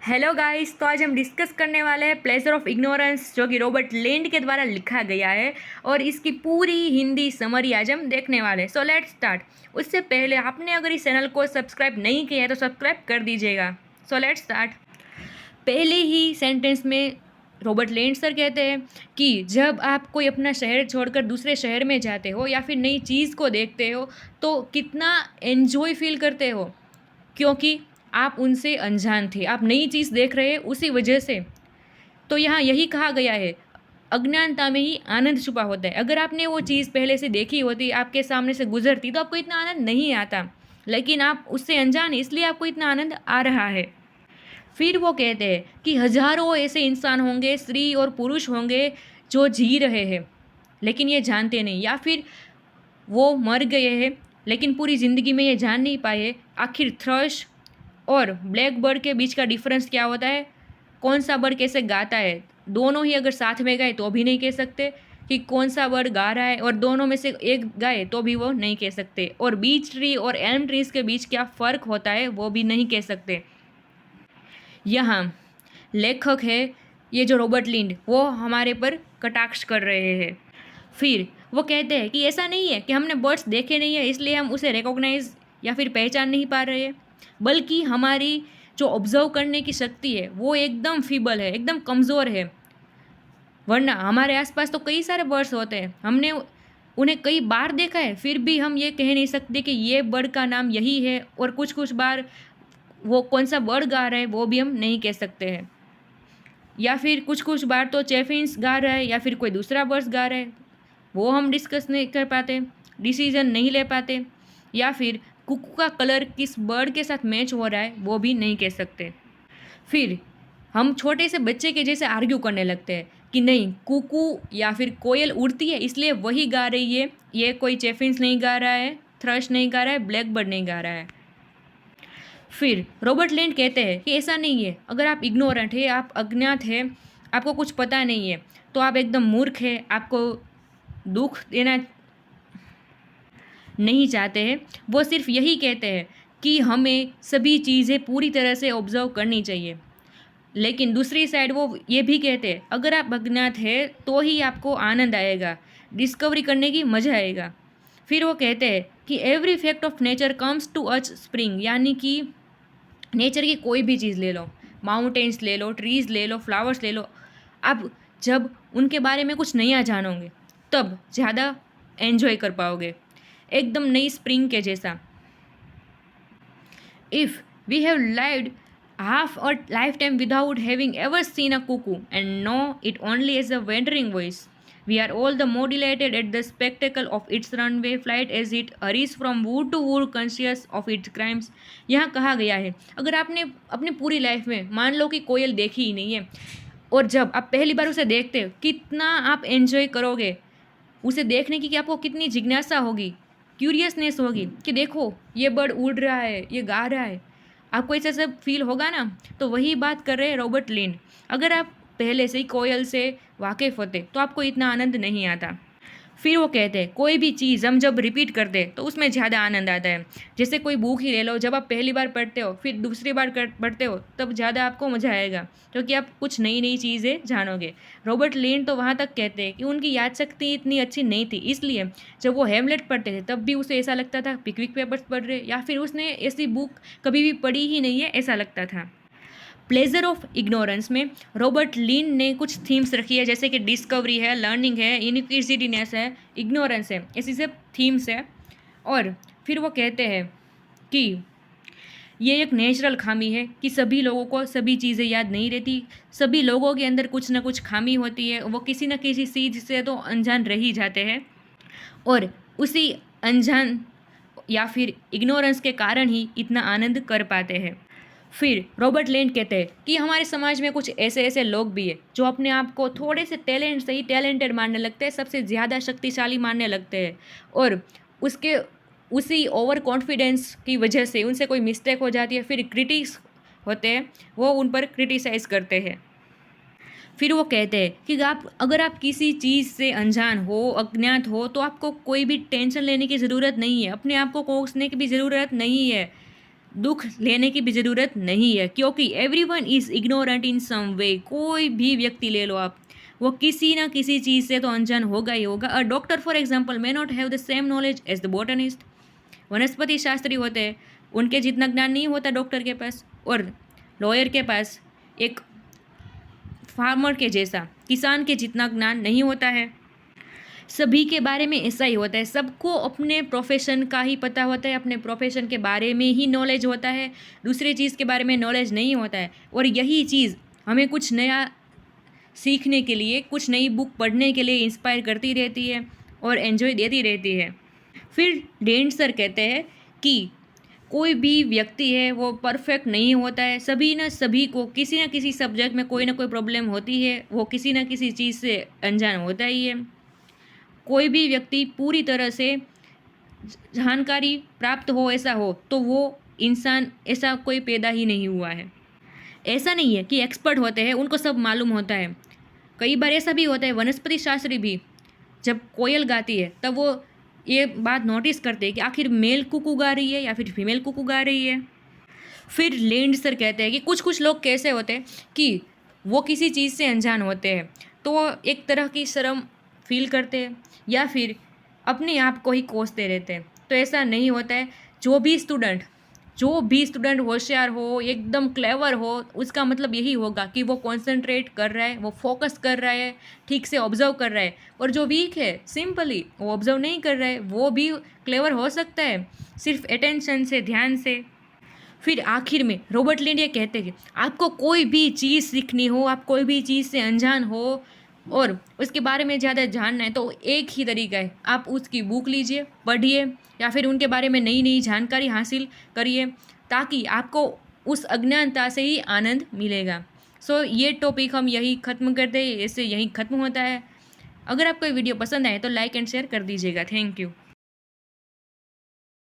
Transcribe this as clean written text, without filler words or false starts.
Hello guys, तो आज हम डिस्कस करने वाले हैं प्लेजर ऑफ इग्नोरेंस, जो कि रॉबर्ट लेंड के द्वारा लिखा गया है और इसकी पूरी हिंदी समरी आज हम देखने वाले हैं। So let's start. उससे पहले आपने अगर इस चैनल को सब्सक्राइब नहीं किया है तो सब्सक्राइब कर दीजिएगा। So let's start. पहले ही सेंटेंस में रॉबर्ट लेंड सर कहते हैं कि जब आप कोई अपना शहर छोड़कर दूसरे शहर में जाते हो या फिर नई चीज़ को देखते हो तो कितना एन्जॉय फील करते हो, क्योंकि आप उनसे अनजान थे, आप नई चीज़ देख रहे हैं उसी वजह से। तो यहाँ यही कहा गया है, अज्ञानता में ही आनंद छुपा होता है। अगर आपने वो चीज़ पहले से देखी होती, आपके सामने से गुजरती, तो आपको इतना आनंद नहीं आता, लेकिन आप उससे अनजान हैं, इसलिए आपको इतना आनंद आ रहा है। फिर वो कहते हैं कि हजारों ऐसे इंसान होंगे, स्त्री और पुरुष होंगे, जो जी रहे हैं लेकिन ये जानते नहीं, या फिर वो मर गए हैं लेकिन पूरी ज़िंदगी में ये जान नहीं पाए आखिर थ्रश और ब्लैक बर्ड के बीच का डिफरेंस क्या होता है, कौन सा बर्ड कैसे गाता है। दोनों ही अगर साथ में गाए तो भी नहीं कह सकते कि कौन सा बर्ड गा रहा है, और दोनों में से एक गाए तो भी वो नहीं कह सकते। और बीच ट्री और एल्म ट्रीज़ के बीच क्या फ़र्क होता है वो भी नहीं कह सकते। यहाँ लेखक है ये जो रॉबर्ट लिंड, वो हमारे पर कटाक्ष कर रहे हैं। फिर वो कहते हैं कि ऐसा नहीं है कि हमने बर्ड्स देखे नहीं है इसलिए हम उसे रिकॉग्नाइज या फिर पहचान नहीं पा रहे हैं, बल्कि हमारी जो ऑब्जर्व करने की शक्ति है वो एकदम फीबल है, एकदम कमज़ोर है। वरना हमारे आसपास तो कई सारे बर्ड्स होते हैं, हमने उन्हें कई बार देखा है, फिर भी हम ये कह नहीं सकते कि ये बर्ड का नाम यही है, और कुछ कुछ बार वो कौन सा बर्ड गा रहा है वो भी हम नहीं कह सकते हैं। या फिर कुछ कुछ बार तो चेफिन्स गा रहा है या फिर कोई दूसरा बर्ड्स गा रहा है, वो हम डिस्कस नहीं कर पाते, डिसीजन नहीं ले पाते। या फिर कुकू का कलर किस बर्ड के साथ मैच हो रहा है वो भी नहीं कह सकते। फिर हम छोटे से बच्चे के जैसे आर्ग्यू करने लगते हैं कि नहीं, कुकू या फिर कोयल उड़ती है इसलिए वही गा रही है, ये कोई चेफिन्स नहीं गा रहा है, थ्रश नहीं गा रहा है, ब्लैक बर्ड नहीं गा रहा है। फिर रॉबर्ट लैंड कहते हैं कि ऐसा नहीं है, अगर आप इग्नोरेंट है, आप अज्ञात है, आपको कुछ पता नहीं है, तो आप एकदम मूर्ख है, आपको दुख देना नहीं चाहते हैं। वो सिर्फ यही कहते हैं कि हमें सभी चीज़ें पूरी तरह से ऑब्जर्व करनी चाहिए। लेकिन दूसरी साइड वो ये भी कहते हैं, अगर आप अज्ञात है तो ही आपको आनंद आएगा, डिस्कवरी करने की मज़ा आएगा। फिर वो कहते हैं कि every fact of nature comes to us spring, यानी कि नेचर की कोई भी चीज़ ले लो, माउंटेन्स ले लो, ट्रीज़ ले लो, फ्लावर्स ले लो, आप जब उनके बारे में कुछ नया जानोगे तब ज़्यादा एन्जॉय कर पाओगे, एकदम नई स्प्रिंग के जैसा। If we have lived half a lifetime without having ever seen a cuckoo and know it only as a wandering voice, we are all the more delighted at the spectacle of its runaway flight as it hurries from wood to wood conscious of its crimes। यहाँ कहा गया है, अगर आपने अपनी पूरी life में मान लो कि कोयल देखी ही नहीं है, और जब आप पहली बार उसे देखते हो कितना आप एंजॉय करोगे, उसे देखने की कि आपको कितनी जिज्ञासा होगी, क्यूरियसनेस होगी कि देखो ये बर्ड उड़ रहा है, ये गा रहा है, आपको ऐसा सब फील होगा ना। तो वही बात कर रहे हैं रॉबर्ट लिंड। अगर आप पहले से ही कोयल से वाकिफ़ होते तो आपको इतना आनंद नहीं आता। फिर वो कहते हैं कोई भी चीज़ हम जब रिपीट करते हैं तो उसमें ज़्यादा आनंद आता है। जैसे कोई बुक ही ले लो, जब आप पहली बार पढ़ते हो फिर दूसरी बार पढ़ते हो तब ज़्यादा आपको मज़ा आएगा, क्योंकि आप कुछ नई नई चीज़ें जानोगे। रॉबर्ट लेन तो वहाँ तक कहते हैं कि उनकी याद शक्ति इतनी अच्छी नहीं थी, इसलिए जब वो हेमलेट पढ़ते थे तब भी उसे ऐसा लगता था पिकविक पेपर्स पढ़ रहे, या फिर उसने ऐसी बुक कभी भी पढ़ी ही नहीं है ऐसा लगता था। प्लेजर ऑफ इग्नोरेंस में रॉबर्ट लिन ने कुछ थीम्स रखी है, जैसे कि डिस्कवरी है, लर्निंग है, इनक्विजिटिवनेस है, इग्नोरेंस है, ऐसी सब थीम्स है। और फिर वो कहते हैं कि ये एक नेचुरल खामी है कि सभी लोगों को सभी चीज़ें याद नहीं रहती, सभी लोगों के अंदर कुछ ना कुछ खामी होती है, वो किसी न किसी चीज़ से तो अनजान रह ही जाते हैं, और उसी अनजान या फिर इग्नोरेंस के कारण ही इतना आनंद कर पाते हैं। फिर रॉबर्ट लैंड कहते हैं कि हमारे समाज में कुछ ऐसे ऐसे लोग भी हैं जो अपने आप को थोड़े से टैलेंट से ही टैलेंटेड मानने लगते हैं, सबसे ज़्यादा शक्तिशाली मानने लगते हैं, और उसके उसी ओवर कॉन्फिडेंस की वजह से उनसे कोई मिस्टेक हो जाती है, फिर क्रिटिक्स होते हैं वो उन पर क्रिटिसाइज़ करते हैं। फिर वो कहते हैं कि आप अगर आप किसी चीज़ से अनजान हो, अज्ञात हो, तो आपको कोई भी टेंशन लेने की ज़रूरत नहीं है, अपने आप को कोसने की भी ज़रूरत नहीं है। दुख लेने की भी ज़रूरत नहीं है, क्योंकि एवरीवन इज़ इग्नोरेंट इन सम वे। कोई भी व्यक्ति ले लो आप, वो किसी ना किसी चीज़ से तो अनजान होगा ही होगा। A doctor for example may not have the same knowledge as the botanist. वनस्पति शास्त्री होते हैं, उनके जितना ज्ञान नहीं होता डॉक्टर के पास, और लॉयर के पास एक फार्मर के जैसा, किसान के जितना ज्ञान नहीं होता है। सभी के बारे में ऐसा ही होता है, सबको अपने प्रोफेशन का ही पता होता है, अपने प्रोफेशन के बारे में ही नॉलेज होता है, दूसरी चीज़ के बारे में नॉलेज नहीं होता है। और यही चीज़ हमें कुछ नया सीखने के लिए, कुछ नई बुक पढ़ने के लिए इंस्पायर करती रहती है और एन्जॉय देती रहती है। फिर डेंट सर कहते हैं कि कोई भी व्यक्ति है वो परफेक्ट नहीं होता है, सभी न सभी को किसी न किसी सब्जेक्ट में कोई ना कोई प्रॉब्लम होती है, वो किसी न किसी चीज़ से अनजान होता ही है। कोई भी व्यक्ति पूरी तरह से जानकारी प्राप्त हो ऐसा हो तो वो इंसान ऐसा कोई पैदा ही नहीं हुआ है। ऐसा नहीं है कि एक्सपर्ट होते हैं उनको सब मालूम होता है। कई बार ऐसा भी होता है, वनस्पति शास्त्री भी जब कोयल गाती है तब वो ये बात नोटिस करते हैं कि आखिर मेल कुकू गा रही है या फिर फीमेल कुकू गा रही है। फिर लेंड सर कहते हैं कि कुछ कुछ लोग कैसे होते हैं कि वो किसी चीज़ से अनजान होते हैं तो वो एक तरह की शर्म फील करते हैं या फिर अपने आप को ही कोसते रहते हैं। तो ऐसा नहीं होता है। जो भी स्टूडेंट होशियार हो, एकदम क्लेवर हो, उसका मतलब यही होगा कि वो कॉन्सेंट्रेट कर रहा है, वो फोकस कर रहा है, ठीक से ऑब्जर्व कर रहा है। और जो वीक है, सिंपली वो ऑब्जर्व नहीं कर रहा है, वो भी क्लेवर हो सकता है सिर्फ अटेंशन से, ध्यान से। फिर आखिर में रॉबर्ट लिंड ये कहते हैं कि आपको कोई भी चीज़ सीखनी हो, आप कोई भी चीज़ से अनजान हो और उसके बारे में ज़्यादा जानना है तो एक ही तरीका है, आप उसकी बुक लीजिए, पढ़िए या फिर उनके बारे में नई नई जानकारी हासिल करिए, ताकि आपको उस अज्ञानता से ही आनंद मिलेगा। सो ये टॉपिक हम यही ख़त्म करते हैं, इससे यही ख़त्म होता है। अगर आपको ये वीडियो पसंद आए तो लाइक एंड शेयर कर दीजिएगा। Thank you.